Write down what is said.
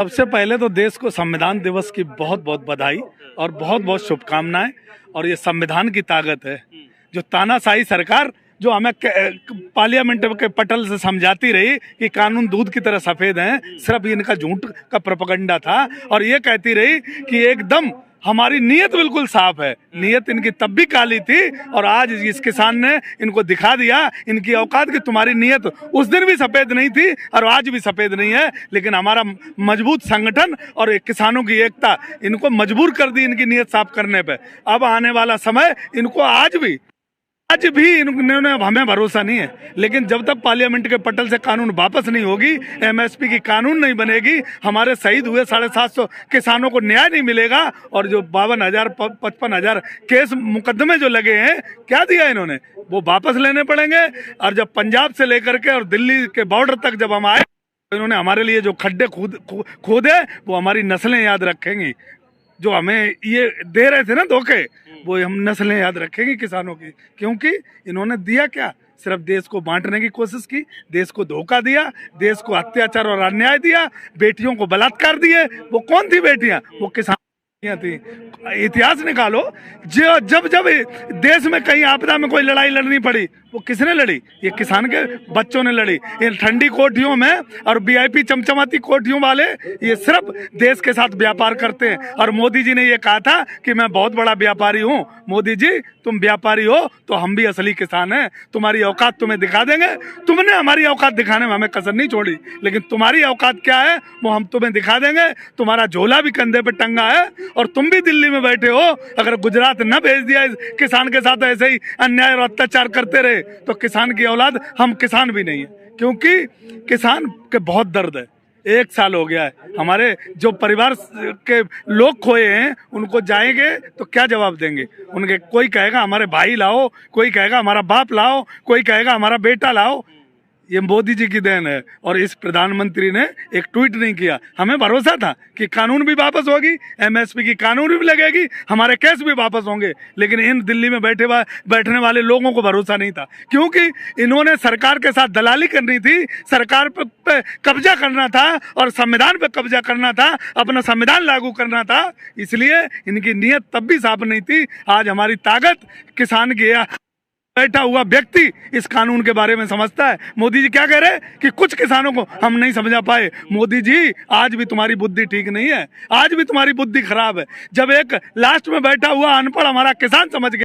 सबसे पहले तो देश को संविधान दिवस की बहुत बहुत बधाई और बहुत बहुत शुभकामनाएं। और ये संविधान की ताकत है जो तानाशाही सरकार जो हमें पार्लियामेंट के पटल से समझाती रही कि कानून दूध की तरह सफेद हैं, सिर्फ इनका झूठ का प्रोपेगेंडा था। और ये कहती रही कि एकदम हमारी नीयत बिल्कुल साफ है। नीयत इनकी तब भी काली थी और आज इस किसान ने इनको दिखा दिया इनकी औकात कि तुम्हारी नीयत उस दिन भी सफेद नहीं थी और आज भी सफेद नहीं है। लेकिन हमारा मजबूत संगठन और किसानों की एकता इनको मजबूर कर दी इनकी नीयत साफ करने पे। अब आने वाला समय इनको आज भी इन्होंने हमें भरोसा नहीं है, लेकिन जब तक पार्लियामेंट के पटल से कानून वापस नहीं होगी, एमएसपी की कानून नहीं बनेगी, हमारे शहीद हुए 750 किसानों को न्याय नहीं मिलेगा। और जो 52,000 55,000 केस मुकदमे जो लगे हैं, क्या दिया इन्होंने, वो वापस लेने पड़ेंगे। और जब पंजाब से लेकर के और दिल्ली के बॉर्डर तक जब हम आए, तो इन्होंने हमारे लिए जो खड्डे खोदे वो हमारी नस्लें याद रखेंगी। जो हमें ये दे रहे थे ना धोखे, वो हम नस्लें याद रखेंगी किसानों की। क्योंकि इन्होंने दिया क्या, सिर्फ देश को बांटने की कोशिश की, देश को धोखा दिया, देश को अत्याचार और अन्याय दिया, बेटियों को बलात्कार दिए। वो कौन थी बेटियां, वो किसान थी। इतिहास निकालो, जो जब देश में कहीं आपदा में कोई लड़ाई लड़नी पड़ी, वो किसने लड़ी, ये किसान के बच्चों ने लड़ी। इन ठंडी कोठियों में और वीआईपी चमचमाती कोठियों वाले ये सिर्फ देश के साथ व्यापार करते हैं। और मोदी जी ने ये कहा था कि मैं बहुत बड़ा व्यापारी हूँ। मोदी जी, तुम व्यापारी हो तो हम भी असली किसान हैं, तुम्हारी औकात तुम्हें दिखा देंगे। तुमने हमारी औकात दिखाने में हमें कसर नहीं छोड़ी, लेकिन तुम्हारी औकात क्या है वो हम तुम्हें दिखा देंगे। तुम्हारा झोला भी कंधे पे टंगा है और तुम भी दिल्ली में बैठे हो। अगर गुजरात न भेज दिया इस किसान के साथ ऐसे ही अन्याय और अत्याचार करते रहे, तो किसान की औलाद हम किसान भी नहीं है। क्योंकि किसान के बहुत दर्द है। 1 साल हो गया है, हमारे जो परिवार के लोग खोए हैं उनको जाएंगे तो क्या जवाब देंगे उनके। कोई कहेगा हमारे भाई लाओ, कोई कहेगा हमारा बाप लाओ, कोई कहेगा हमारा बेटा लाओ। ये मोदी जी की देन है। और इस प्रधानमंत्री ने एक ट्वीट नहीं किया। हमें भरोसा था कि कानून भी वापस होगी, एमएसपी की कानून भी लगेगी, हमारे केस भी वापस होंगे। लेकिन इन दिल्ली में बैठने वाले लोगों को भरोसा नहीं था, क्योंकि इन्होंने सरकार के साथ दलाली करनी थी, सरकार पे कब्जा करना था और संविधान पे कब्जा करना था, अपना संविधान लागू करना था। इसलिए इनकी नीयत तब भी साफ नहीं थी। आज हमारी ताकत किसान की है। बैठा हुआ व्यक्ति इस कानून के बारे में समझता है। मोदी जी क्या कह रहे हैं कि कुछ किसानों को हम नहीं समझा पाए। मोदी जी, आज भी तुम्हारी बुद्धि ठीक नहीं है, आज भी तुम्हारी बुद्धि खराब है। जब एक लास्ट में बैठा हुआ अनपढ़ हमारा किसान समझ गया